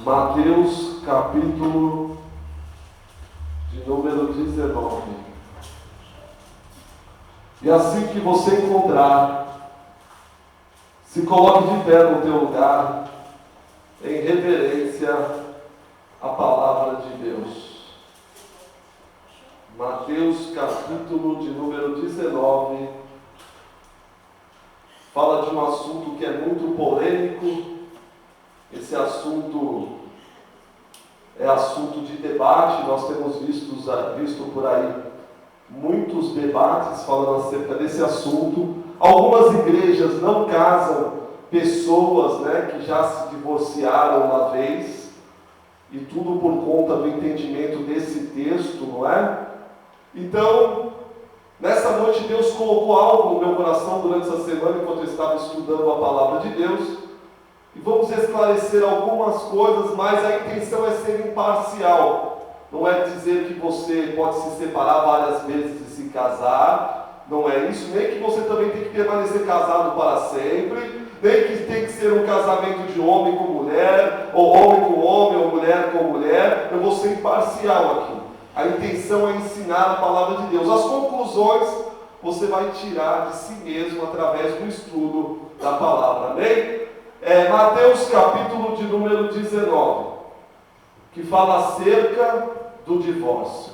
Mateus, capítulo de número 19. E assim que você encontrar, se coloque de pé no teu lugar, em reverência à palavra de Deus. Mateus, capítulo de número 19, fala de um assunto que é muito polêmico. Esse assunto é assunto de debate. Nós temos visto por aí muitos debates falando acerca desse assunto. Algumas igrejas não casam pessoas, que já se divorciaram uma vez, e tudo por conta do entendimento desse texto, não é? Então, nessa noite Deus colocou algo no meu coração durante essa semana, enquanto eu estava estudando a palavra de Deus, e vamos esclarecer algumas coisas, mas a intenção é ser imparcial. Não é dizer que você pode se separar várias vezes e se casar, não é isso, nem que você também tem que permanecer casado para sempre, nem que tem que ser um casamento de homem com mulher, ou homem com homem, ou mulher com mulher. Eu vou ser imparcial aqui. A intenção é ensinar a palavra de Deus. As conclusões você vai tirar de si mesmo através do estudo da palavra, amém? Mateus capítulo de número 19, que fala acerca do divórcio.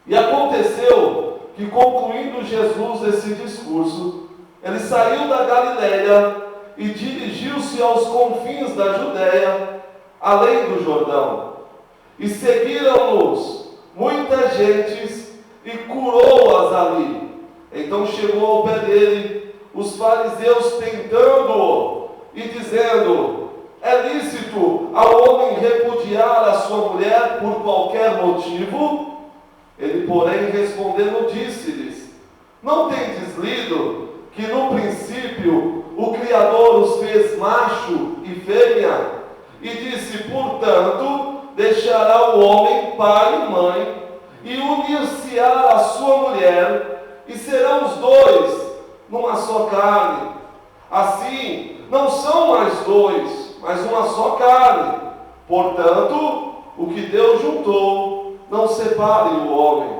E aconteceu que, concluindo Jesus esse discurso, ele saiu da Galileia e dirigiu-se aos confins da Judéia, além do Jordão. E seguiram-nos muitas gentes e curou-as ali. Então chegou ao pé dele os fariseus tentando-o e dizendo: é lícito ao homem repudiar a sua mulher por qualquer motivo? Ele, porém, respondendo, disse-lhes: não tendes lido que no princípio o Criador os fez macho e fêmea? E disse: portanto, deixará o homem pai e mãe, e unir-se-á a sua mulher, e serão os dois numa só carne. Assim, não são mais dois, mas uma só carne. Portanto, o que Deus juntou, não separe o homem.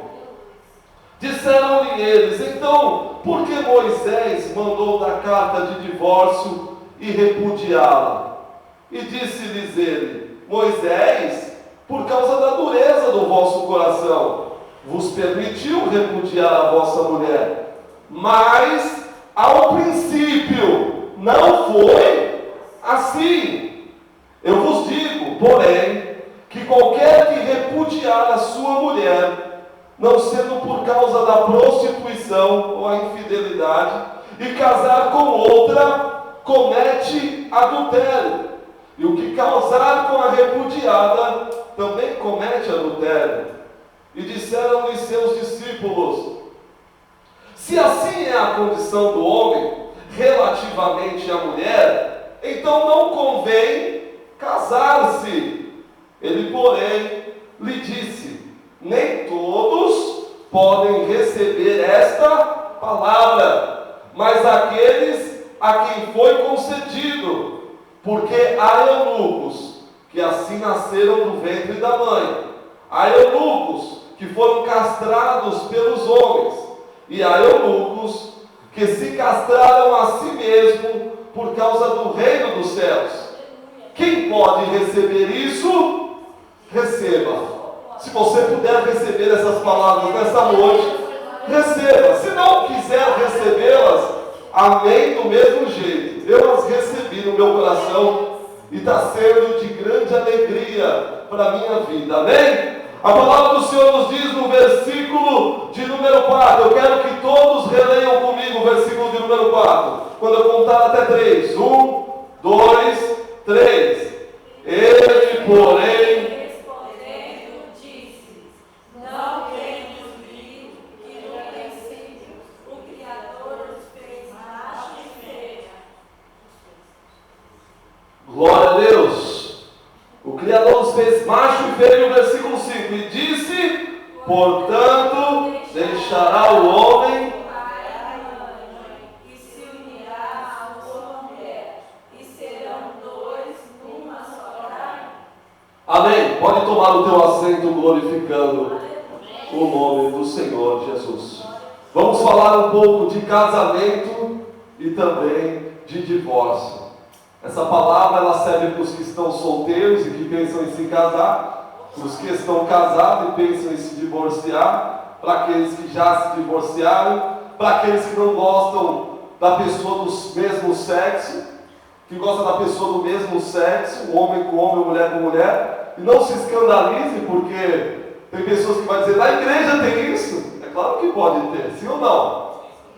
Disseram-lhe eles: então, por que Moisés mandou dar carta de divórcio e repudiá-la? E disse-lhes ele: Moisés, por causa da dureza do vosso coração, vos permitiu repudiar a vossa mulher. Mas, ao princípio, não foi assim. Eu vos digo, porém, que qualquer que repudiar a sua mulher, não sendo por causa da prostituição ou a infidelidade, e casar com outra, comete adultério. E o que casar com a repudiada, também comete adultério. E disseram-lhe seus discípulos: se assim é a condição do homem relativamente à mulher, então não convém casar-se. Ele, porém, lhe disse: nem todos podem receber esta palavra, mas aqueles a quem foi concedido, porque há eunucos que assim nasceram do ventre da mãe, há eunucos que foram castrados pelos homens, e há eunucos que se castraram a si mesmo por causa do reino dos céus. Quem pode receber isso, receba. Se você puder receber essas palavras nessa noite, receba. Se não quiser recebê-las, amém do mesmo jeito. Eu as recebi no meu coração e está sendo de grande alegria para a minha vida, amém? A palavra do Senhor nos diz no versículo de número 4, eu quero que todos releiam comigo o versículo de número 4, quando eu contar até 3, 1, 2, 3, ele, porém, glória a Deus. O Criador os fez macho e fêmea, no versículo 5. E disse: portanto, deixará o homem e se unirá a sua mulher, e serão dois numa só carne. Amém. Pode tomar o teu assento glorificando o nome do Senhor Jesus. Vamos falar um pouco de casamento e também de divórcio. Essa palavra ela serve para os que estão solteiros e que pensam em se casar, para os que estão casados e pensam em se divorciar, para aqueles que já se divorciaram, para aqueles que não gostam da pessoa do mesmo sexo, que gostam da pessoa do mesmo sexo, homem com homem, mulher com mulher. E não se escandalize, porque tem pessoas que vão dizer: na igreja tem isso? É claro que pode ter, sim ou não?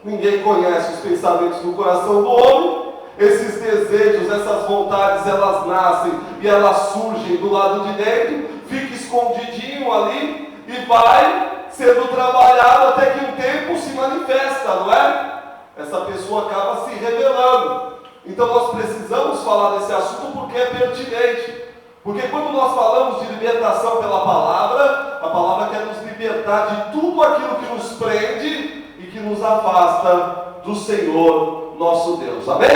Ninguém conhece os pensamentos do coração do homem. Esses desejos, essas vontades, elas nascem e elas surgem do lado de dentro, fica escondidinho ali e vai sendo trabalhado até que um tempo se manifesta, não é? Essa pessoa acaba se revelando. Então nós precisamos falar desse assunto porque é pertinente. Porque quando nós falamos de libertação pela palavra, a palavra quer nos libertar de tudo aquilo que nos prende e que nos afasta do Senhor nosso Deus. Amém?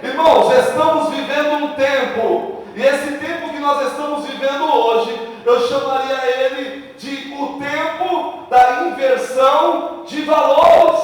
Irmãos, estamos vivendo um tempo, e esse tempo que nós estamos vivendo hoje, eu chamaria ele de o tempo da inversão de valores,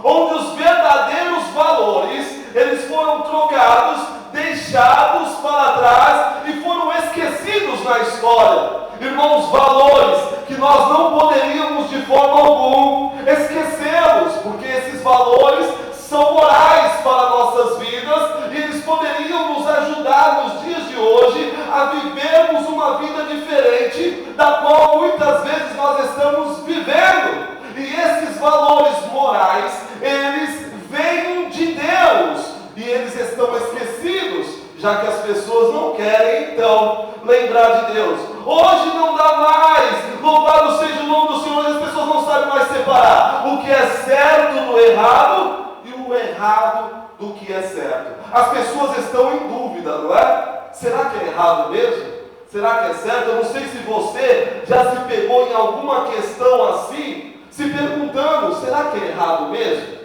onde os verdadeiros valores, eles foram trocados, deixados para trás e foram esquecidos na história. Irmãos, valores que nós não poderíamos de forma alguma esquecê-los, porque esses valores são morais para nossas vidas e eles poderiam nos ajudar nos dias de hoje a vivermos uma vida diferente da qual muitas vezes nós estamos vivendo. E esses valores morais, eles vêm de Deus e eles estão esquecidos, já que as pessoas não querem então lembrar de Deus. Hoje não dá mais, louvado seja o nome do Senhor, as pessoas não sabem mais separar o que é certo do errado e o errado do que é certo. As pessoas estão em dúvida, não é? Será que é errado mesmo? Será que é certo? Eu não sei se você já se pegou em alguma questão assim, se perguntando, será que é errado mesmo?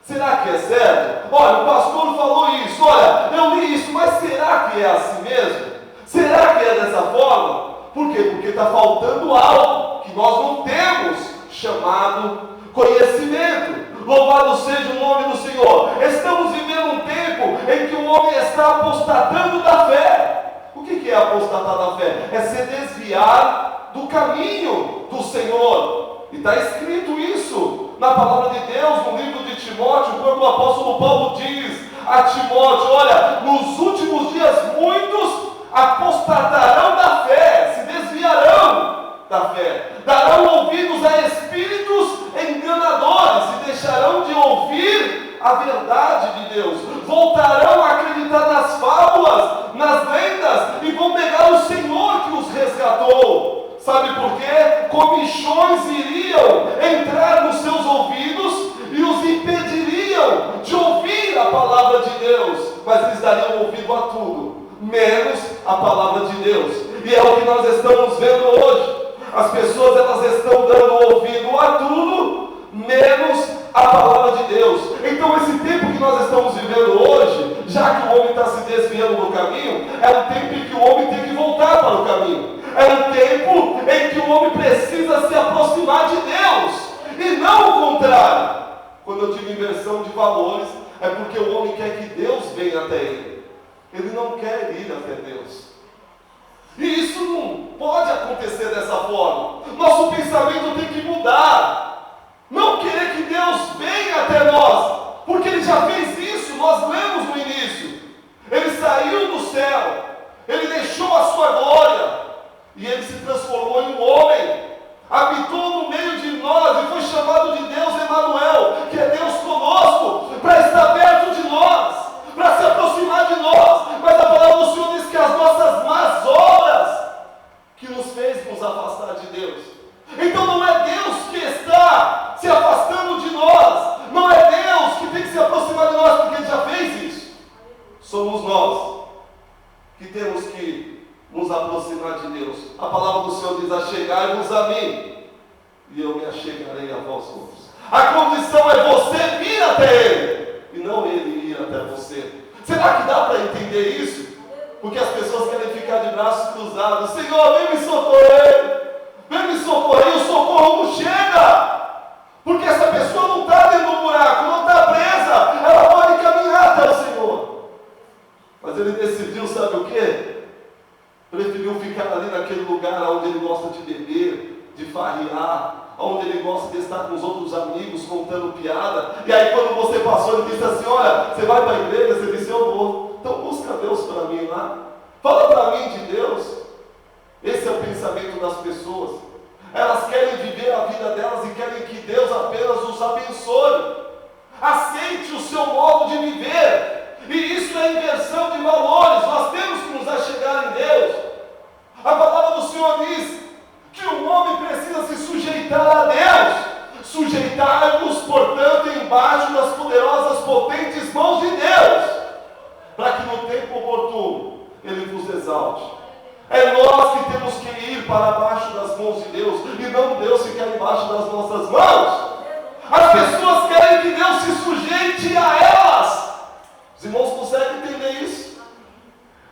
Será que é certo? Olha, o pastor falou isso, olha, eu li isso, mas será que é assim mesmo? Será que é dessa forma? Por quê? Porque está faltando algo que nós não temos, chamado conhecimento. Louvado seja o nome do Senhor. Estamos vivendo um tempo em que o homem está apostatando da fé. O que é apostatar da fé? É se desviar do caminho do Senhor. E está escrito isso na palavra de Deus, no livro de Timóteo, quando o apóstolo Paulo diz a Timóteo, olha, nos últimos dias muitos apostatarão da fé, se desviarão da fé, darão ouvidos a espíritos enganadores e deixarão de ouvir a verdade de Deus, voltarão a acreditar nas fábulas, nas lendas e vão negar o Senhor que os resgatou. Sabe por quê? Comichões iriam entrar nos seus ouvidos e os impediriam de ouvir a palavra de Deus, mas eles dariam ouvido a tudo, menos a palavra de Deus. E é o que nós estamos vendo hoje. As pessoas, elas estão dando ouvido a tudo, menos a palavra de Deus. Então esse tempo que nós estamos vivendo hoje, já que o homem está se desviando do caminho, é um tempo em que o homem tem que voltar para o caminho. É um tempo em que o homem precisa se aproximar de Deus, e não o contrário. Quando eu digo inversão de valores, é porque o homem quer que Deus venha até ele. Ele não quer ir até Deus. E isso não pode acontecer dessa forma. Nosso pensamento tem que mudar. Não querer que Deus venha até nós, porque Ele já fez isso, nós lemos no início. Ele saiu do céu, Ele deixou a sua glória, e Ele se transformou em um homem, habitou no meio de nós, e foi chamado de Deus Emanuel, que é Deus conosco, para estar perto de nós, para se aproximar de nós. Mas a palavra do Senhor diz que as nossas más obras que nos fez nos afastar de Deus. Então não é Deus que está se afastando de nós, não é Deus que tem que se aproximar de nós, porque Ele já fez isso. Somos nós que temos que nos aproximar de Deus. A palavra do Senhor diz: achegai-vos a mim, e eu me achegarei a vós outros. A condição é você vir até Ele, e não Ele ir até você. Será que dá para entender isso? Porque as pessoas querem ficar de braços cruzados. Senhor, vem me socorrer, vem me socorrer, o socorro não chega. Porque essa pessoa não está dentro do buraco, não está presa, ela pode caminhar até o Senhor. Mas ele decidiu, sabe o quê? Preferiu ficar ali naquele lugar onde ele gosta de beber, de farrear, onde ele gosta de estar com os outros amigos contando piada. E aí quando você passou, ele disse assim: olha, você vai para a igreja? Você disse: eu vou. Então busca Deus para mim lá. Fala para mim de Deus. Esse é o pensamento das pessoas. Elas querem viver a vida delas e querem que Deus apenas os abençoe. Aceite o seu modo de viver. E isso é inversão de valores. Nós temos que nos achegar em Deus. A palavra do Senhor diz que o homem precisa se sujeitar a Deus. que Deus fique embaixo das nossas mãos. As pessoas querem que Deus se sujeite a elas. Os irmãos conseguem entender isso?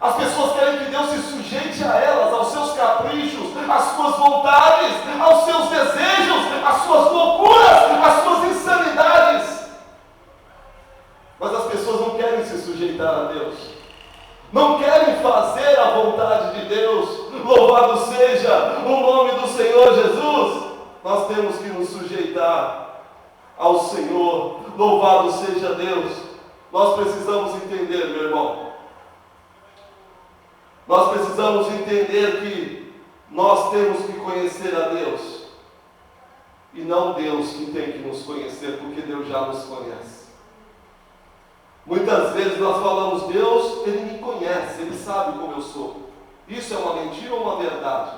As pessoas querem que Deus se sujeite a elas, aos seus caprichos, às suas vontades, aos seus desejos, às suas loucuras, às suas insanidades. Mas as pessoas não querem se sujeitar a Deus. Não querem fazer a vontade de Deus. Louvado seja o nome do Senhor Jesus. Nós temos que nos sujeitar ao Senhor. Louvado seja Deus. Nós precisamos entender, meu irmão. Nós precisamos entender que nós temos que conhecer a Deus. E não Deus que tem que nos conhecer, porque Deus já nos conhece. Muitas vezes nós falamos, Deus, Ele me conhece, Ele sabe como eu sou. Isso é uma mentira ou uma verdade?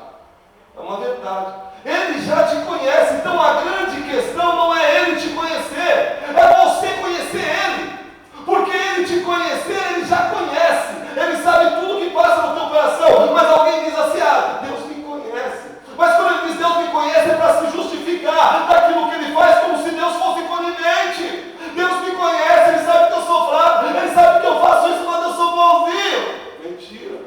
É uma verdade. Ele já te conhece, então a grande questão não é Ele te conhecer, é você conhecer Ele. Porque Ele te conhecer, Ele já conhece, Ele sabe tudo que passa no teu coração. Mas alguém diz assim, Deus me conhece. Mas quando Ele diz Deus me conhece, é para se justificar daquilo que Ele faz, como se Deus fosse conivente. Deus me conhece, Ele sabe que eu sou fraco, Ele sabe que eu faço isso, mas eu sou bonzinho. Mentira.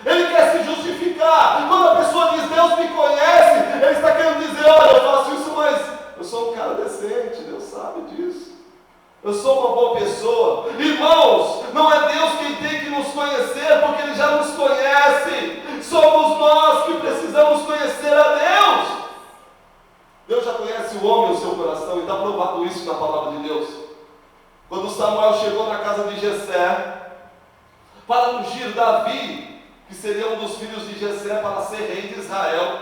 Ele quer se justificar. Quando a pessoa diz Deus me conhece, Ele está querendo dizer, olha, eu faço isso, mas eu sou um cara decente, Deus sabe disso. Eu sou uma boa pessoa. Irmãos, não é Deus quem tem que nos conhecer, porque Ele já nos conhece. Somos nós que precisamos conhecer a Deus. Deus já conhece o homem e o seu coração, e está provado isso na palavra de Deus. Quando Samuel chegou na casa de Jessé, para ungir Davi, que seria um dos filhos de Jessé, para ser rei de Israel.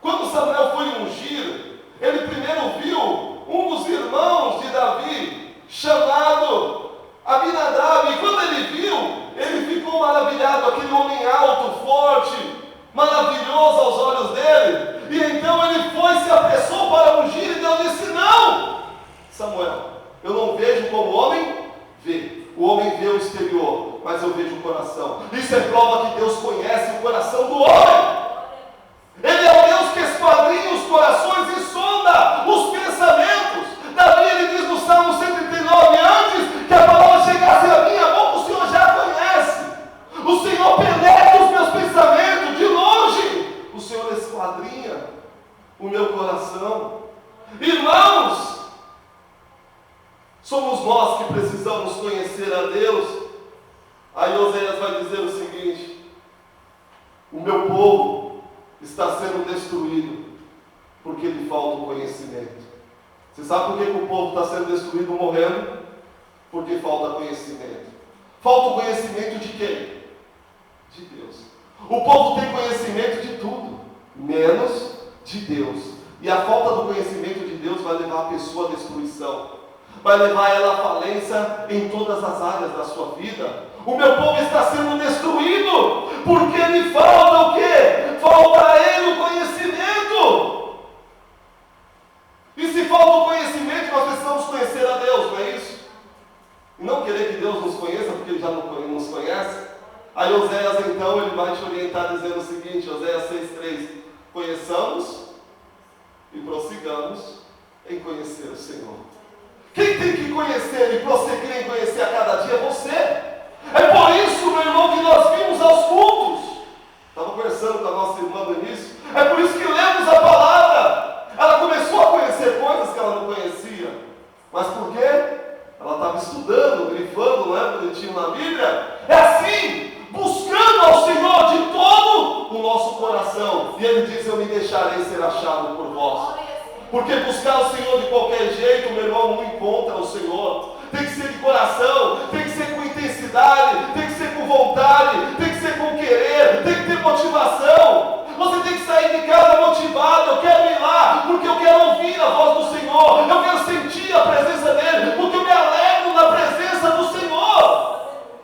Quando Samuel foi ungir, ele primeiro viu um dos irmãos de Davi, chamado Abinadab, e quando ele viu, ele ficou maravilhado, aquele homem alto, forte, maravilhoso aos olhos dele, e então ele foi, se apressou para ungir, e Deus disse, não, Samuel, eu não vejo como o homem vê. O homem vê o exterior, mas eu vejo o coração. Isso é prova que Deus conhece o coração do homem. Ele é o Deus que esquadrinha os corações e sonda os pensamentos. Davi, ele diz no Salmo 139, antes que a palavra chegasse à minha boca, o Senhor já conhece. O Senhor penetra os meus pensamentos de longe. O Senhor esquadrinha o meu coração. Irmãos, somos nós que precisamos conhecer a Deus. Aí Oséias vai dizer o seguinte: o meu povo está sendo destruído porque lhe falta o conhecimento. Você sabe por que o povo está sendo destruído, morrendo? Porque falta conhecimento. Falta o conhecimento de quem? De Deus. O povo tem conhecimento de tudo, menos de Deus. E a falta do conhecimento de Deus vai levar a pessoa à destruição. Vai levar ela à falência em todas as áreas da sua vida. O meu povo está sendo destruído porque lhe falta o quê? Falta a ele o conhecimento. E se falta o conhecimento, nós precisamos conhecer a Deus, não é isso? E não querer que Deus nos conheça, porque Ele já nos conhece. Aí Oséias então, ele vai te orientar dizendo o seguinte, Oséias 6,3: conheçamos e prossigamos em conhecer o Senhor. Quem tem que conhecer e prosseguir em conhecer a cada dia é você. É por isso, meu irmão, que nós vimos aos cultos. Estava conversando com a nossa irmã no início. É por isso que lemos a palavra. Ela começou a conhecer coisas que ela não conhecia. Mas por quê? Ela estava estudando, grifando, não é, bonitinho na Bíblia. É assim, buscando ao Senhor de todo o nosso coração. E Ele diz, eu me deixarei ser achado por vós. Porque buscar o Senhor de qualquer jeito, meu irmão, não encontra o Senhor. Tem que ser de coração, tem que ser com intensidade, tem que ser com vontade, tem que ser com querer, tem que ter motivação. Você tem que sair de casa motivado. Eu quero ir lá, porque eu quero ouvir a voz do Senhor. Eu quero sentir a presença dEle, porque eu me alegro na presença do Senhor.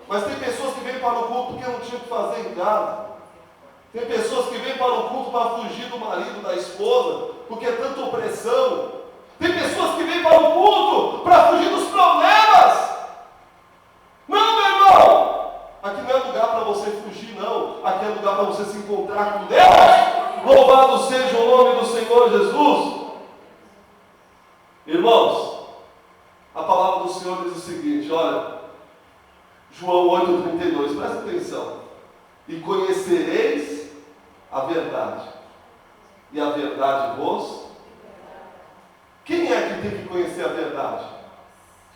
Mas tem pessoas que vêm para o culto porque não tinham o que fazer em casa. Tem pessoas que vêm para o culto para fugir do marido, da esposa, porque é tanta opressão. Tem pessoas que vêm para o culto para fugir dos problemas. Não, meu irmão, aqui não é lugar para você fugir, não. Aqui é lugar para você se encontrar com Deus. Louvado seja o nome do Senhor Jesus. seguinte, olha, João 8,32, presta atenção. E conhecereis a verdade, e a verdade vos... Quem é que tem que conhecer a verdade?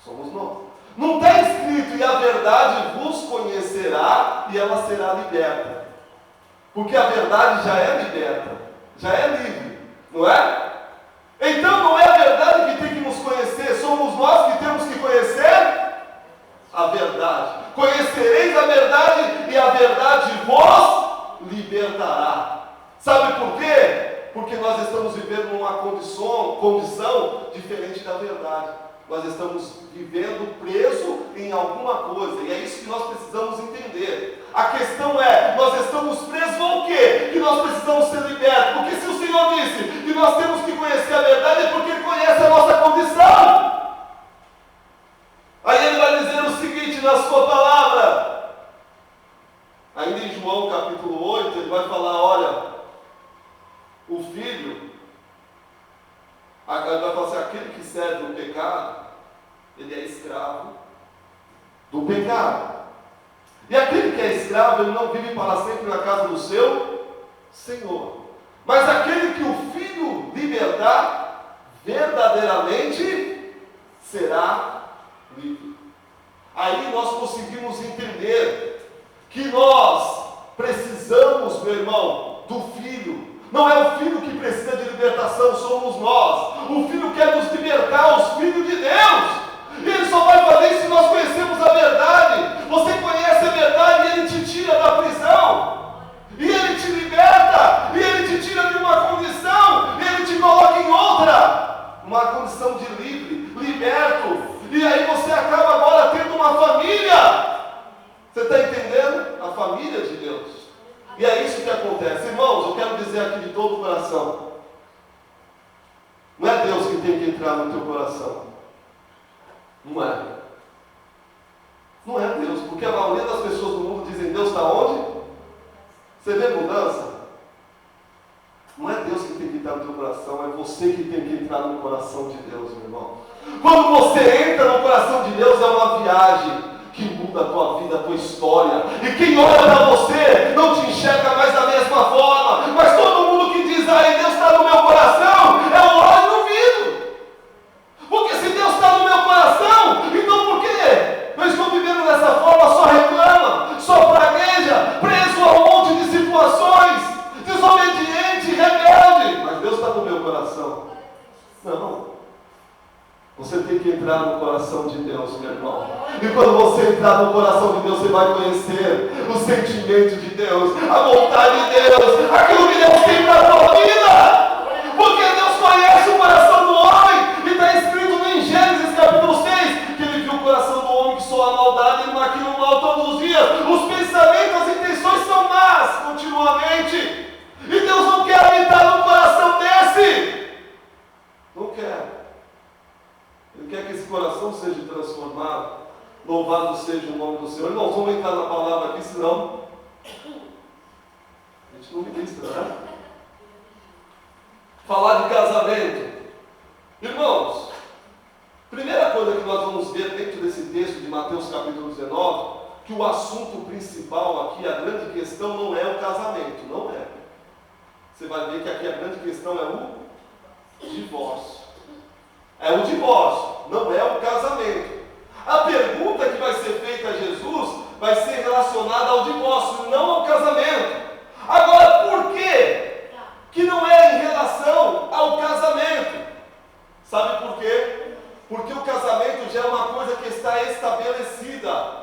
Somos nós. Não está escrito, e a verdade vos conhecerá, e ela será liberta. Porque a verdade já é liberta, já é livre, não é? Então não é a verdade que tem que nos conhecer, somos nós que temos que conhecer a verdade. Conhecereis a verdade, e a verdade vos libertará. Sabe por quê? Porque nós estamos vivendo numa condição diferente da verdade. Nós estamos vivendo preso em alguma coisa, e é isso que nós precisamos entender. A questão é, nós estamos presos ao quê? Que nós precisamos ser libertos. Porque se o Senhor disse que nós temos que conhecer a verdade, é porque Ele conhece a nossa condição. Aí Ele vai dizer o seguinte na sua palavra, ainda em João capítulo 8, Ele vai falar, olha, o filho... Ele vai falar assim, aquele que serve o pecado, ele é escravo do pecado. E aquele que é escravo, ele não vive para sempre na casa do seu Senhor. Mas aquele que o Filho libertar, verdadeiramente será livre. Aí nós conseguimos entender que nós precisamos, meu irmão, do Filho. Não é o Filho que precisa de libertação, somos nós. O Filho quer nos libertar, os filhos de Deus. E Ele só vai fazer isso se nós conhecermos a verdade. Você conhece a verdade e Ele te tira da prisão. E Ele te liberta. E Ele te tira de uma condição. E Ele te coloca em outra. Uma condição de livre, liberto. E aí você acaba agora tendo uma família. Você está entendendo? A família de Deus. E é isso que acontece. Irmãos, eu quero dizer aqui de todo o coração. Não é Deus que tem que entrar no teu coração. Não é. Não é Deus. Porque a maioria das pessoas do mundo dizem, Deus está onde? Você vê mudança? Não é Deus que tem que entrar no teu coração. É você que tem que entrar no coração de Deus, meu irmão. Quando você entra no coração de Deus, é uma viagem que muda a tua vida, a tua história. E quem olha para você não te enxerga mais da mesma forma. Mas todo mundo que diz, Deus está no meu coração, é um olho no ouvido. Porque se Deus está no meu coração, então por quê? Eu estou vivendo dessa forma, só reclama, só pragueja, preso a um monte de situações, desobediente, rebelde. Mas Deus está no meu coração. Não. Você tem que entrar no coração de Deus, meu irmão. E quando você entrar no coração de Deus, você vai conhecer o sentimento de Deus, a vontade de Deus, aquilo que Deus tem para a tua vida. Porque Deus conhece o coração do homem. E está escrito em Gênesis capítulo 6, que Ele viu o coração do homem que só a maldade, Ele maquina o mal todos os dias. Os pensamentos, as intenções são más continuamente. E Deus não quer habitar no coração desse. Não quer. Ele quer que esse coração seja transformado. Louvado seja o nome do Senhor. Irmãos, vamos entrar na palavra aqui, senão a gente não ministra, né? Falar de casamento. Irmãos, primeira coisa que nós vamos ver dentro desse texto de Mateus capítulo 19, que o assunto principal aqui, a grande questão não é o casamento, não é. Você vai ver que aqui a grande questão é o divórcio. É o divórcio, não é o casamento. A pergunta que vai ser feita a Jesus vai ser relacionada ao divórcio, não ao casamento. Agora, por quê? Que não é em relação ao casamento. Sabe por quê? Porque o casamento já é uma coisa que está estabelecida.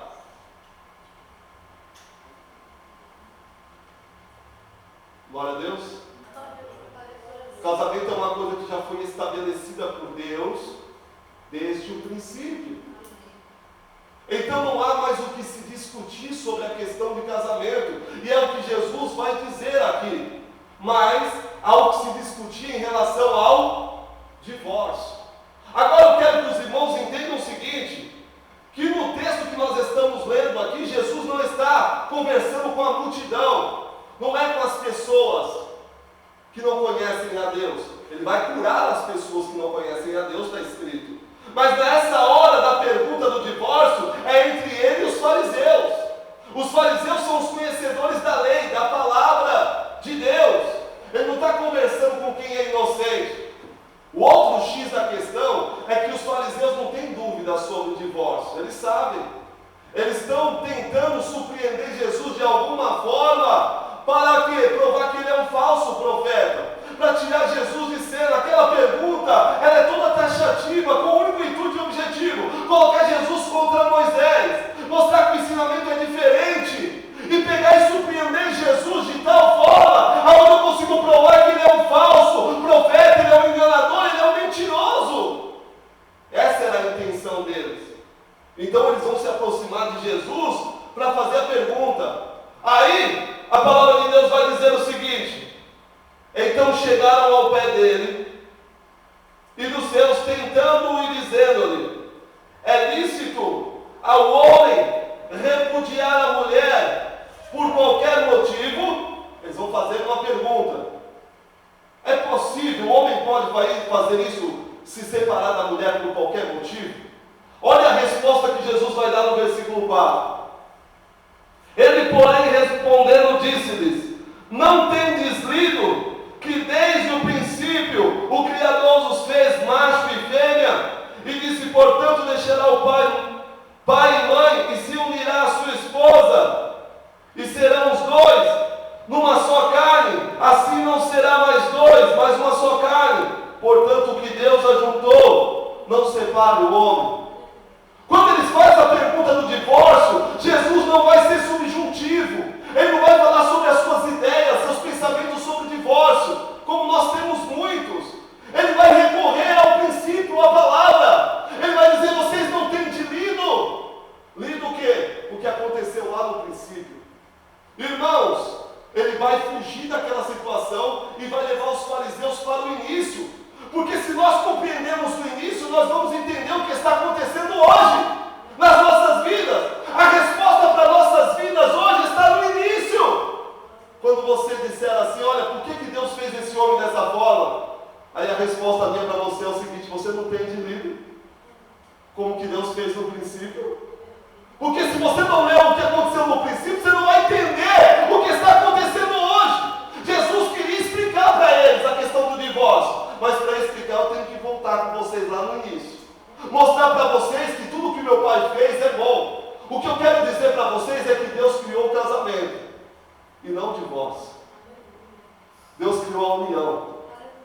Glória a Deus. O casamento é uma coisa que já foi estabelecida por Deus desde o princípio. Então não há mais o que se discutir sobre a questão de casamento. E é o que Jesus vai dizer aqui. Mas há o que se discutir em relação ao divórcio. Agora eu quero que os irmãos entendam o seguinte, que no texto que nós estamos lendo aqui, Jesus não está conversando com a multidão, não é com as pessoas que não conhecem a Deus. Ele vai curar as pessoas que não conhecem a Deus, está escrito. Mas nessa hora da pergunta do divórcio, fariseus. Os fariseus são os conhecedores da lei, da palavra de Deus. Ele não está conversando com quem é inocente. O outro X da questão é que os fariseus não têm dúvida sobre o divórcio. Eles sabem. Eles estão tentando surpreender Jesus de alguma forma. Para quê? Provar que ele é um falso profeta. Para tirar Jesus de cena. Aquela pergunta, ela é toda taxativa, com o único intuito e objetivo: colocar Jesus contra Moisés. Mostrar que o ensinamento é diferente. E pegar e surpreender Jesus de tal forma, aonde eu consigo provar que ele é um falso profeta, ele é um enganador, ele é um mentiroso. Essa era a intenção deles. Então eles vão se aproximar de Jesus para fazer a pergunta. Aí, a palavra de Deus vai dizer o seguinte: então chegaram ao pé dele e dos seus, tentando-o e dizendo-lhe: é lícito ao homem repudiar a mulher por qualquer motivo? Eles vão fazer uma pergunta. É possível, o homem pode fazer isso, se separar da mulher por qualquer motivo? Olha a resposta que Jesus vai dar no versículo 4. Ele, porém, respondendo, disse-lhes: não tendes lido que desde o princípio o Criador os fez macho e fêmea? E disse: portanto deixará o pai e mãe, e se unirá a sua esposa, e serão os dois numa só carne. Assim não será mais dois, mas uma só carne. Portanto, o que Deus ajuntou, não separe o homem. Quando eles fazem a pergunta do divórcio, Jesus não vai ser subjuntivo. Ele não vai falar sobre as suas ideias, seus pensamentos sobre o divórcio, como nós temos muitos. Ele vai recorrer ao princípio, à palavra. Ele vai dizer: vocês não têm lido. Lido o quê? O que aconteceu lá no princípio. Irmãos, ele vai fugir daquela situação e vai levar os fariseus para o início. Porque se nós compreendemos o início, nós vamos entender o que está acontecendo hoje, nas nossas vidas. A resposta para nossas vidas hoje está no início. Quando você disser assim: olha, por que Deus fez esse homem dessa forma? Aí a resposta minha para você é o seguinte: você não tem lido como que Deus fez no princípio? Porque se você não leu o que aconteceu no princípio, você não vai entender o que está acontecendo hoje. Jesus queria explicar para eles a questão do divórcio, mas para explicar eu tenho que voltar com vocês lá no início. Mostrar para vocês que tudo que meu pai fez é bom. O que eu quero dizer para vocês é que Deus criou o casamento e não o divórcio. Deus criou a união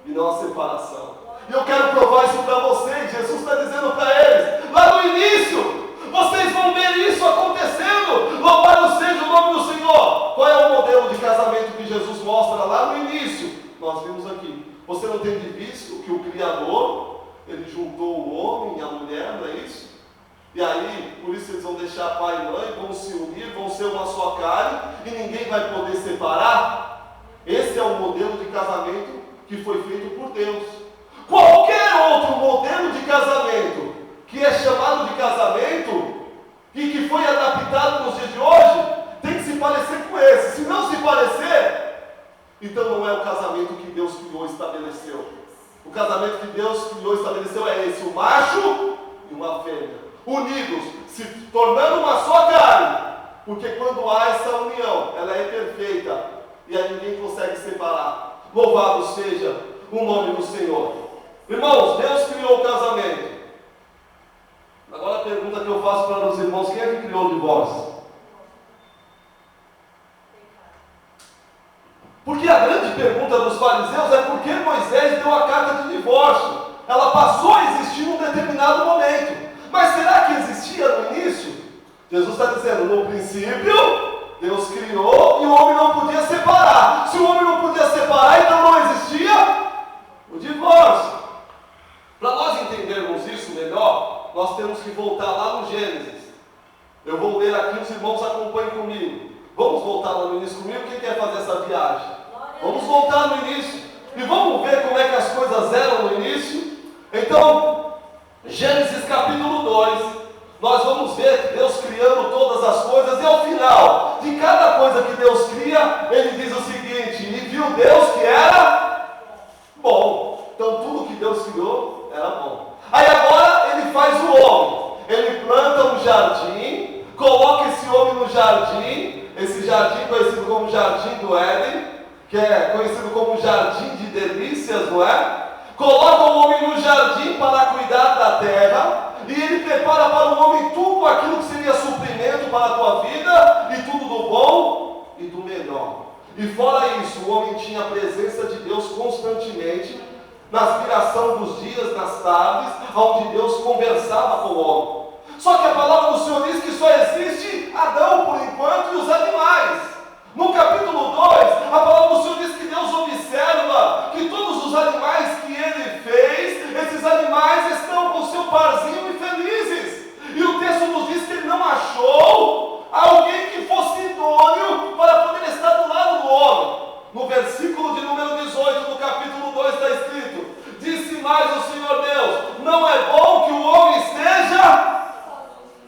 e não a separação. E eu quero provar isso para vocês. Jesus está dizendo para eles, lá no início: vocês vão ver isso acontecendo. Louvado seja o nome do Senhor. Qual é o modelo de casamento que Jesus mostra lá no início? Nós vimos aqui. Você não tem visto que o Criador, ele juntou o homem e a mulher, não é isso? E aí, por isso eles vão deixar pai e mãe, vão se unir, vão ser uma só carne, e ninguém vai poder separar. Esse é o modelo de casamento que foi feito por Deus. Qualquer outro modelo de casamento que é chamado de casamento e que foi adaptado nos dias de hoje, tem que se parecer com esse. Se não se parecer, então não é o casamento que Deus criou e estabeleceu. O casamento que Deus criou e estabeleceu é esse: o macho e uma fêmea, unidos, se tornando uma só carne. Porque quando há essa união, ela é perfeita e aí ninguém consegue separar. Louvado seja o nome do Senhor. Irmãos, Deus criou o casamento. Agora a pergunta que eu faço para os irmãos: quem é que criou o divórcio? Porque a grande pergunta dos fariseus é: por que Moisés deu a carta de divórcio? Ela passou a existir num determinado momento, mas será que existia no início? Jesus está dizendo: no princípio Deus criou e o homem não podia separar. Se o homem não podia separar, então não existia o divórcio. Para nós entendermos isso melhor, nós temos que voltar lá no Gênesis. Eu vou ler aqui, os irmãos acompanhem comigo. Vamos voltar lá no início comigo? Quem quer fazer essa viagem? Vamos voltar no início e vamos ver como é que as coisas eram no início. Então, Gênesis capítulo 2, nós vamos ver Deus criando todas as coisas, e ao final de cada coisa que Deus cria, Ele diz o seguinte: e viu Deus que era bom. Então tudo que Deus criou era bom. Aí agora Ele faz o homem, Ele planta um jardim, coloca esse jardim, esse jardim conhecido como Jardim do Éden, que é conhecido como Jardim de Delícias, não é? Coloca o homem no jardim para cuidar da terra, e ele prepara para o homem tudo aquilo que seria suprimento para a tua vida, e tudo do bom e do melhor. E fora isso, o homem tinha a presença de Deus constantemente, na aspiração dos dias, nas tardes, onde Deus conversava com o homem. Só que a palavra do Senhor diz que só existe Adão por enquanto e os animais. No capítulo 2, a palavra do Senhor diz que Deus observa que todos os animais que Ele fez, esses animais estão com seu parzinho e felizes. E o texto nos diz que Ele não achou alguém que fosse idôneo para poder estar do lado do homem. No versículo de número 18 do capítulo 2 está escrito: disse mais o Senhor Deus, não é bom que o homem esteja...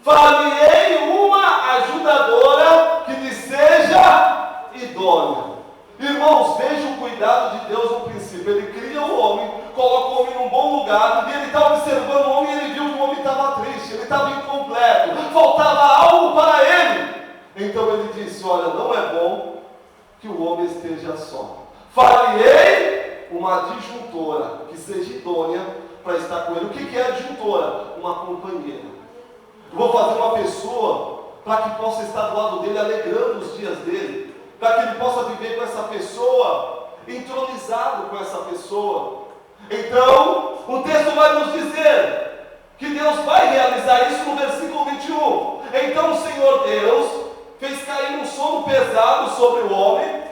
Far-lhe-ei uma ajudadora que lhe seja idônea. Irmãos, veja o cuidado de Deus no princípio. Ele cria o homem, coloca o homem num bom lugar, e ele está observando o homem e ele viu que o homem estava triste, ele estava incompleto, faltava algo para ele. Então ele disse: olha, não é bom que o homem esteja só. Far-lhe-ei uma adjuntora que seja idônea para estar com ele. O que é adjuntora? Uma companheira. Eu vou fazer uma pessoa para que possa estar do lado dele, alegrando os dias dele, para que ele possa viver com essa pessoa, entronizado com essa pessoa. Então, o texto vai nos dizer que Deus vai realizar isso no versículo 21. Então o Senhor Deus fez cair um sono pesado sobre o homem,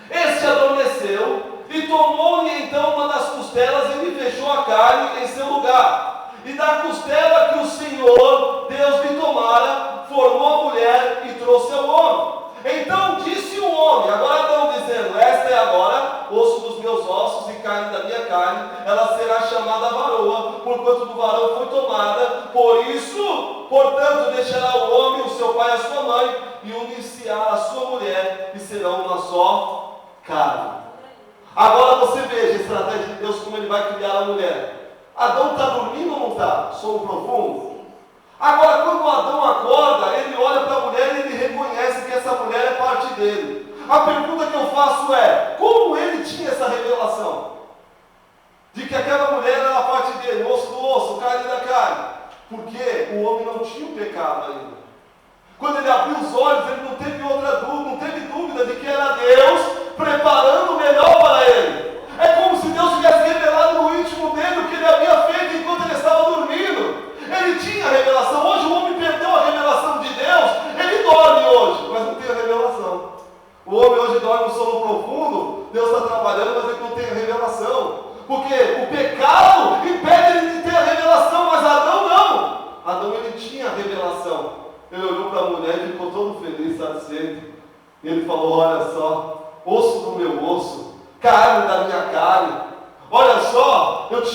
este adormeceu, e tomou-lhe então uma das costelas e lhe fechou a carne em seu lugar. E da costela que o Senhor Deus lhe tomara, formou a mulher e trouxe ao homem. Então disse o homem, agora Adão dizendo: esta é agora osso dos meus ossos e carne da minha carne, ela será chamada varoa, porquanto do varão foi tomada. Por isso, portanto, deixará o homem o seu pai e a sua mãe, e unir-se-á a sua mulher, e serão uma só carne. Agora você veja a estratégia de Deus, como ele vai criar a mulher. Adão está dormindo ou não está? Sono profundo. Agora, quando Adão acorda, ele olha para a mulher e ele reconhece que essa mulher é parte dele. A pergunta que eu faço é: como ele tinha essa revelação? De que aquela mulher era parte dele, osso do osso, carne da carne. Porque o homem não tinha o pecado ainda. Quando ele abriu os olhos, ele não teve outra dúvida, não teve dúvida de que era Deus preparando o melhor para ele. É como se Deus tivesse revelado no íntimo dele o que ele havia feito enquanto ele estava dormindo. Ele tinha a revelação. Hoje o homem perdeu a revelação de Deus. Ele dorme hoje, mas não tem a revelação. O homem hoje dorme no sono profundo. Deus está trabalhando, mas ele não tem a revelação. Porque o pecado impede ele de ter a revelação, mas Adão não. Adão, ele tinha a revelação. Ele olhou para a mulher e ficou todo feliz, satisfeito. E ele falou: olha só, osso do meu osso, carne da minha carne. Olha só, eu te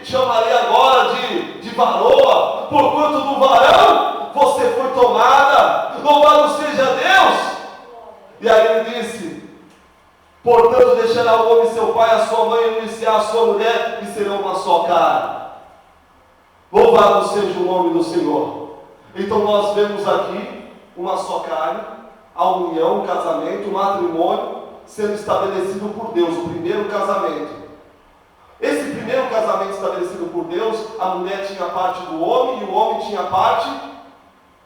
chamarei agora de varoa, porquanto do varão você foi tomada. Louvado seja Deus. E aí ele disse: portanto deixará o homem seu pai, a sua mãe, e unir-se-á a sua mulher, e serão uma só carne. Louvado seja o nome do Senhor. Então nós vemos aqui uma só carne, a união, o casamento, o matrimônio sendo estabelecido por Deus, o primeiro casamento. Esse primeiro casamento estabelecido por Deus, a mulher tinha parte do homem e o homem tinha parte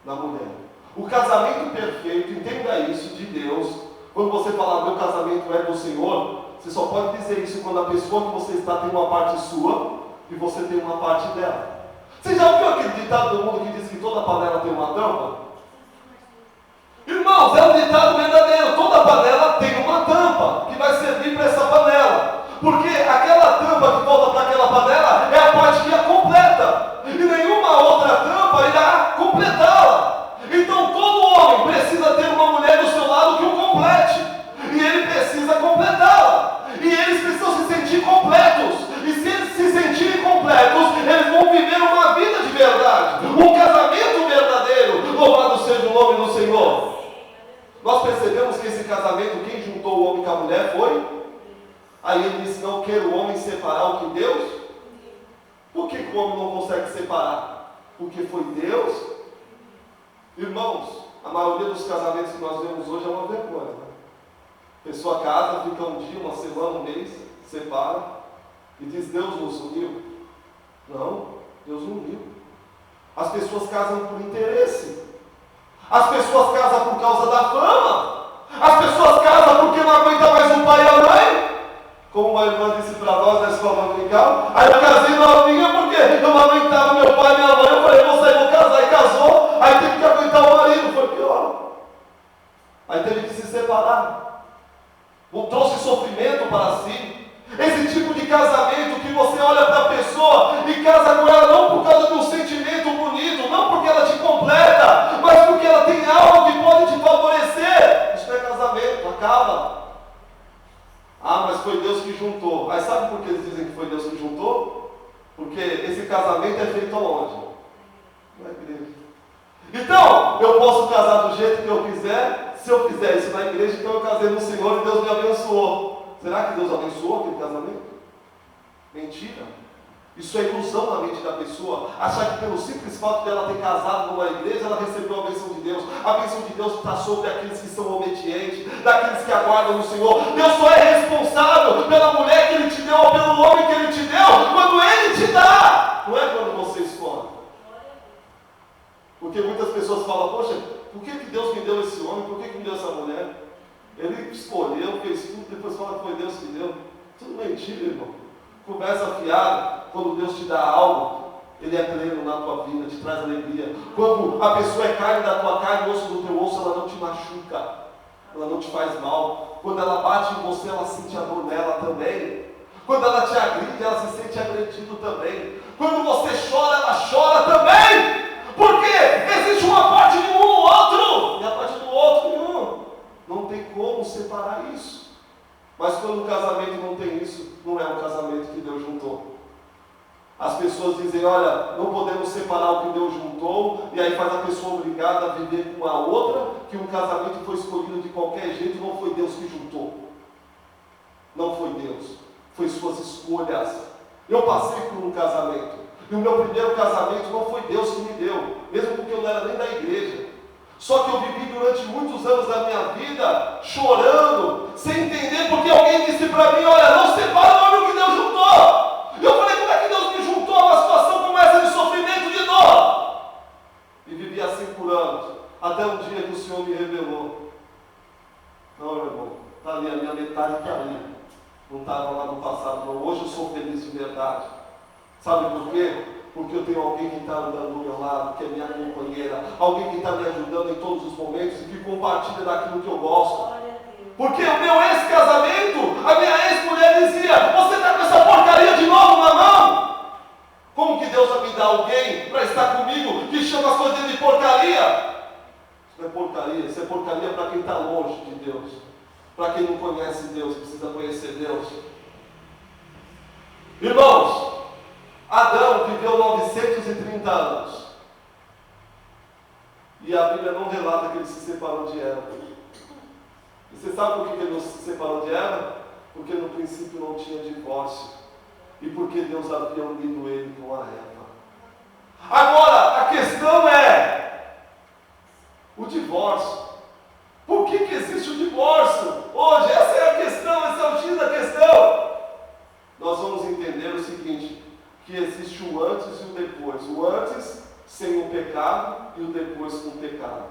da mulher. O casamento perfeito, entenda isso, de Deus. Quando você fala: meu casamento é do Senhor, você só pode dizer isso quando a pessoa que você está tem uma parte sua e você tem uma parte dela. Você já ouviu aquele ditado do mundo que diz que toda panela tem uma tampa? Irmãos, é um ditado verdadeiro. Toda panela tem uma tampa que vai servir para essa panela. Porque aquela tampa que volta para aquela panela é a parte que a completa. E nenhuma outra tampa irá completá-la. Então todo homem precisa ter uma mulher do seu lado que o complete. E ele precisa completá-la. E eles precisam se sentir completos. E se eles se sentirem completos, eles vão viver uma vida de verdade. Um casamento verdadeiro. Louvado seja o nome do Senhor. Nós percebemos que esse casamento, quem juntou o homem com a mulher foi? Aí ele disse: não quero o homem separar o que Deus? Por que o homem não consegue separar? Porque foi Deus? Irmãos, A maioria dos casamentos que nós vemos hoje é uma vergonha. Né? A pessoa casa, fica um dia, uma semana, um mês, separa e diz: Deus nos uniu. Não, Deus não uniu. As pessoas casam por interesse. As pessoas casam por causa da fama. As pessoas casam porque não aguentam mais o pai e a mãe. Como uma irmã disse para nós na escola dominical: aí eu casei novinha porque eu não aguentava meu pai e minha mãe. Eu falei: vou sair, vou casar. E casou. Aí teve que aguentar o marido. Foi pior. Aí teve que se separar. Trouxe sofrimento para si. Esse tipo de casamento que você olha para a pessoa e casa com ela não por causa de um sentimento bonito, não porque ela te completa, mas porque ela tem algo que pode te favorecer. Isso não é casamento, acaba. Ah, mas foi Deus que juntou. Aí sabe por que eles dizem que foi Deus que juntou? Porque esse casamento é feito aonde? Na igreja. Então, eu posso casar do jeito que eu quiser. Se eu fizer isso na igreja, então eu casei no Senhor e Deus me abençoou. Será que Deus abençoou aquele casamento? Mentira. Isso é ilusão na mente da pessoa. Achar que pelo simples fato dela ter casado numa igreja, ela recebeu a bênção de Deus. A bênção de Deus está sobre aqueles que são obedientes, daqueles que aguardam no Senhor. Deus só é responsável pela mulher que Ele te deu ou pelo homem que Ele te deu quando Ele te dá. Não é quando você escolhe. Porque muitas pessoas falam: poxa, por que Deus me deu esse homem? Por que me deu essa mulher? Ele escolheu, fez tudo, depois fala que foi Deus que deu. Tudo mentira, irmão. Conversa fiada. Quando Deus te dá algo, Ele é pleno na tua vida, te traz alegria. Quando a pessoa é carne da tua carne, osso do teu osso, ela não te machuca, ela não te faz mal. Quando ela bate em você, ela sente a dor nela também. Quando ela te agride, ela se sente agredido também. Quando você chora, ela chora também. Porque existe uma parte de um no outro, e a parte do outro em um. Não tem como separar isso. Mas quando o casamento não tem isso, não é um casamento que Deus juntou. As pessoas dizem: olha, não podemos separar o que Deus juntou, e aí faz a pessoa obrigada a viver com a outra, que um casamento foi escolhido de qualquer jeito, não foi Deus que juntou. Não foi Deus, foi suas escolhas. Eu passei por um casamento, e o meu primeiro casamento não foi Deus que me deu, mesmo porque eu não era nem da igreja. Só que eu vivi durante muitos anos da minha vida chorando, sem entender, porque alguém disse para mim: olha, não separa o que Deus juntou. E eu falei: como é que Deus me juntou a uma situação como essa de sofrimento, de dor? E vivi assim por anos, até um dia que o Senhor me revelou: não, meu irmão, está ali, a minha metade está ali, não estava lá no passado, não. Hoje eu sou feliz de verdade. Sabe por quê? Porque eu tenho alguém que está andando do meu lado, que é minha companheira, alguém que está me ajudando em todos os momentos e que compartilha daquilo que eu gosto. Porque o meu ex-casamento, a minha ex-mulher dizia: você está com essa porcaria de novo na mão? Como que Deus vai me dar alguém para estar comigo que chama as coisas de porcaria? Isso não é porcaria, isso é porcaria para quem está longe de Deus. Para quem não conhece Deus, precisa conhecer Deus. Irmãos, Adão viveu 930 anos. E a Bíblia não relata que ele se separou de Eva. E você sabe por que ele não se separou de Eva? Porque no princípio não tinha divórcio. E porque Deus havia unido ele com a Eva. Agora, a questão é o divórcio. Por que existe o divórcio hoje? Essa é a questão, esse é o X da questão. Nós vamos entender o seguinte: que existe o antes e o depois. O antes sem o pecado e o depois com o pecado.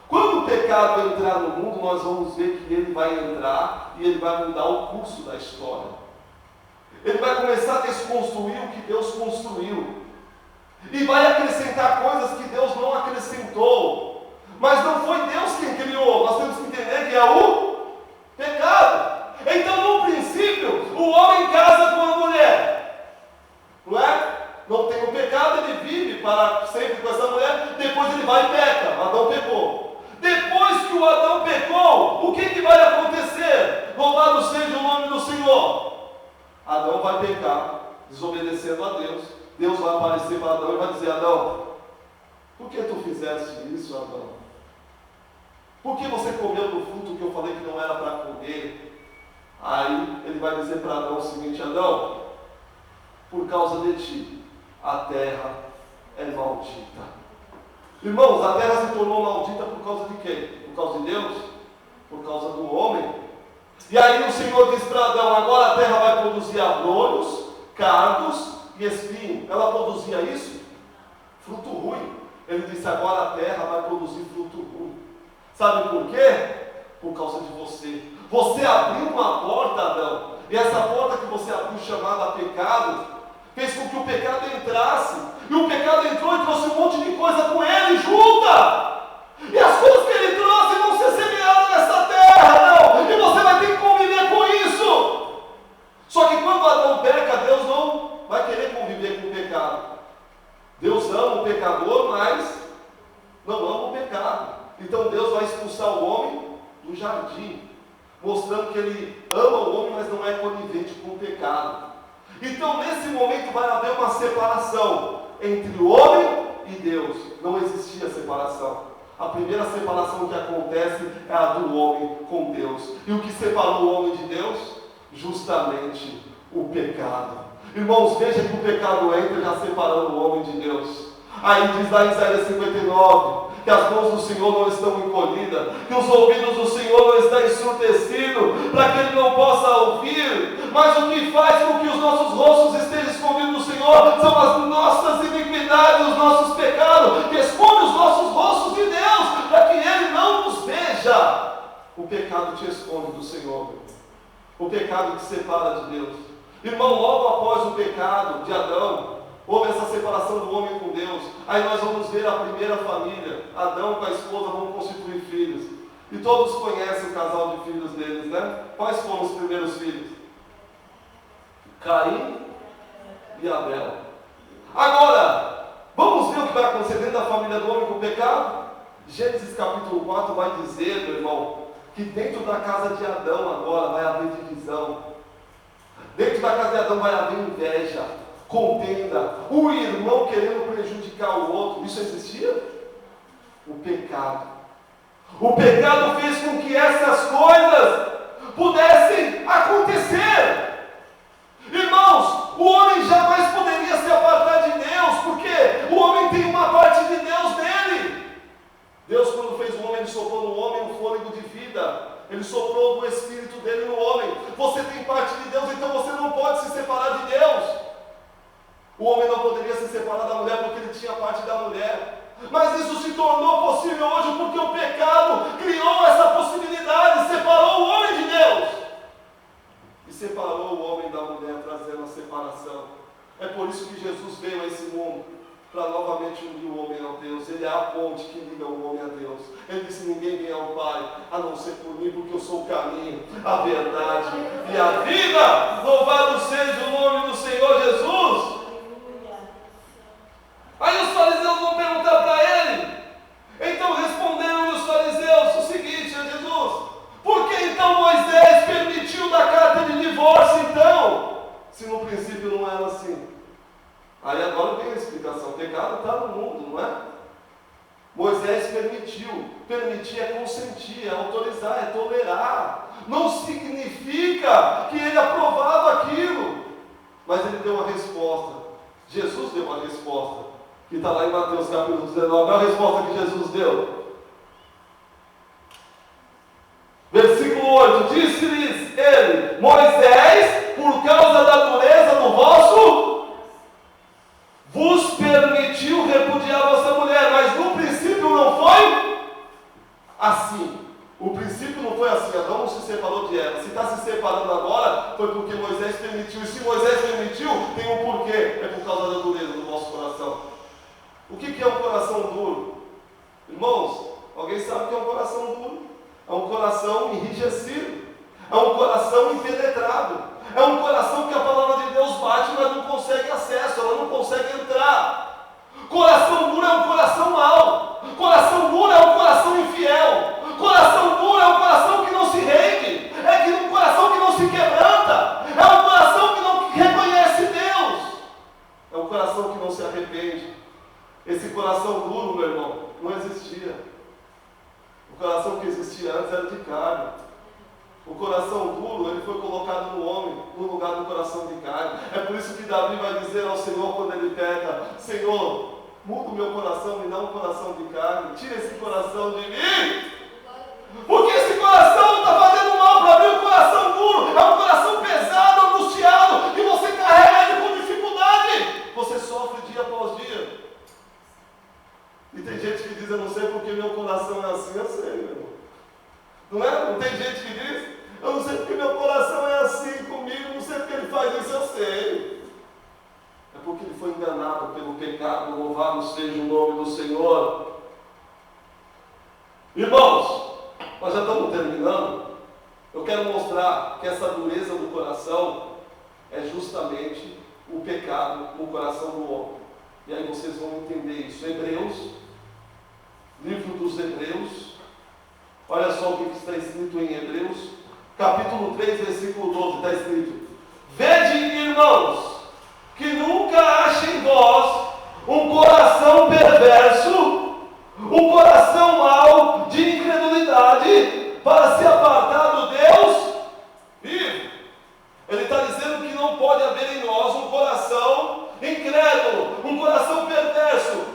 Quando o pecado entrar no mundo, nós vamos ver que ele vai entrar e ele vai mudar o curso da história. Ele vai começar a desconstruir o que Deus construiu. E vai acrescentar coisas que Deus não acrescentou. Mas não foi Deus quem criou. Nós temos que entender que é o pecado. Então, no princípio, o homem casa com a mulher. Não é? Não tem o pecado, ele vive para sempre com essa mulher. Depois ele vai e peca. Adão pecou. Depois que o Adão pecou, o que vai acontecer? Louvado seja o nome do Senhor. Adão vai pecar, desobedecendo a Deus. Deus vai aparecer para Adão e vai dizer: Adão, por que tu fizeste isso, Adão? Por que você comeu do fruto que eu falei que não era para comer? Aí ele vai dizer para Adão o seguinte: Adão, por causa de ti, a terra é maldita. Irmãos, a terra se tornou maldita por causa de quem? Por causa de Deus? Por causa do homem? E aí o Senhor diz para Adão, agora a terra vai produzir abrolhos, cardos e espinho. Ela produzia isso? Fruto ruim. Ele disse, agora a terra vai produzir fruto ruim. Sabe por quê? Por causa de você. Você abriu uma porta, Adão, e essa porta que você abriu, chamada pecado, fez com que o pecado entrasse. E o pecado entrou e trouxe um monte de coisa com ele junta. E as coisas que ele trouxe vão ser semeadas nessa terra, não. E você vai ter que conviver com isso. Só que quando Adão peca, Deus não vai querer conviver com o pecado. Deus ama o pecador, mas não ama o pecado. Então Deus vai expulsar o homem do jardim, mostrando que ele ama o homem, mas não é conivente com o pecado. Então nesse momento vai haver uma separação entre o homem e Deus. Não existia separação. A primeira separação que acontece é a do homem com Deus. E o que separou o homem de Deus? Justamente o pecado. Irmãos, veja que o pecado entra já separando o homem de Deus. Aí diz lá em Isaías 59, que as mãos do Senhor não estão encolhidas, que os ouvidos do Senhor não estão ensurdecidos, para que Ele não possa ouvir. Mas o que faz com que os nossos rostos estejam escondidos do Senhor são as nossas iniquidades, os nossos pecados, que escondem os nossos rostos de Deus, para que Ele não nos veja. O pecado te esconde do Senhor. O pecado te separa de Deus. Irmão, logo após o pecado de Adão, houve essa separação do homem com Deus. Aí nós vamos ver a primeira família. Adão com a esposa vão constituir filhos. E todos conhecem o casal de filhos deles, né? Quais foram os primeiros filhos? Caim e Abel. Agora, vamos ver o que vai acontecer dentro da família do homem com o pecado? Gênesis capítulo 4 vai dizer, meu irmão, que dentro da casa de Adão agora vai haver divisão. Dentro da casa de Adão vai haver inveja, contenda, um irmão querendo prejudicar o outro. Isso existia? O pecado. O pecado fez com que essas coisas pudessem acontecer. Irmãos, o homem jamais poderia se apartar de Deus, porque o homem tem uma parte de Deus nele. Deus, quando fez o homem, Ele soprou no homem um fôlego de vida. Ele soprou do Espírito dele no homem. Você tem parte de Deus, então você não pode se separar de Deus. O homem não poderia se separar da mulher porque ele tinha parte da mulher. Mas isso se tornou possível hoje porque o pecado criou essa possibilidade, separou o homem de Deus. E separou o homem da mulher, trazendo a separação. É por isso que Jesus veio a esse mundo, para novamente unir o homem a Deus. Ele é a ponte que liga o homem a Deus. Ele disse, ninguém vem ao Pai, a não ser por mim, porque eu sou o caminho, a verdade e a vida. Louvado seja o nome do Senhor Jesus. Aí os fariseus vão perguntar para ele. Então responderam os fariseus o seguinte a Jesus: por que então Moisés permitiu dar carta de divórcio então? Se no princípio não era assim. Aí agora vem a explicação. O pecado está no mundo, não é? Moisés permitiu. Permitir é consentir, é autorizar, é tolerar. Não significa que ele aprovava aquilo. Mas ele deu uma resposta. Jesus deu uma resposta. Que está lá em Mateus capítulo 19. Olha a resposta que Jesus deu. Versículo 8. Disse-lhes ele: Moisés, por causa da dureza do vosso, vos permitiu repudiar a vossa mulher, mas no princípio não foi assim. O princípio não foi assim. Adão não se separou de Eva. Se está se separando agora, foi porque Moisés permitiu. E se Moisés permitiu, tem um porquê. É por causa da dureza do vosso coração. O que é um coração duro? Irmãos, alguém sabe o que é um coração duro? É um coração enrijecido. É um coração impenetrado. É um coração que a palavra de Deus bate, mas não consegue acesso, ela não consegue entrar. Coração duro é um coração mau. Coração duro é um coração infiel. Coração duro é um coração que não se rende. É um coração que não se quebranta. É um coração que não reconhece Deus. É um coração que não se arrepende. Esse coração duro, meu irmão, não existia. O coração que existia antes era de carne. O coração duro, ele foi colocado no homem, no lugar do coração de carne. É por isso que Davi vai dizer ao Senhor quando ele peca: Senhor, Muda o meu coração, me dá um coração de carne. Tira esse coração de mim. Porque esse coração está fazendo mal para mim. Um coração duro, é um coração pesado, angustiado, e você carrega ele com dificuldade. Você sofre dia após dia. E tem gente que diz, eu não sei porque meu coração é assim. Eu sei, meu irmão. Não é? Não tem gente que diz, eu não sei porque meu coração é assim comigo, não sei porque ele faz isso, eu sei. É porque ele foi enganado pelo pecado. Louvado seja o nome do Senhor. Irmãos, nós já estamos terminando. Eu quero mostrar que essa dureza do coração é justamente o pecado no coração do homem. E aí vocês vão entender isso. Hebreus, livro dos Hebreus. Olha só o que está escrito em Hebreus, capítulo 3, versículo 12, está escrito: Vede, irmãos, que nunca ache em vós um coração perverso, um coração mau de incredulidade, para se apartar do Deus vivo. Ele está dizendo que não pode haver em nós um coração incrédulo, um coração perverso,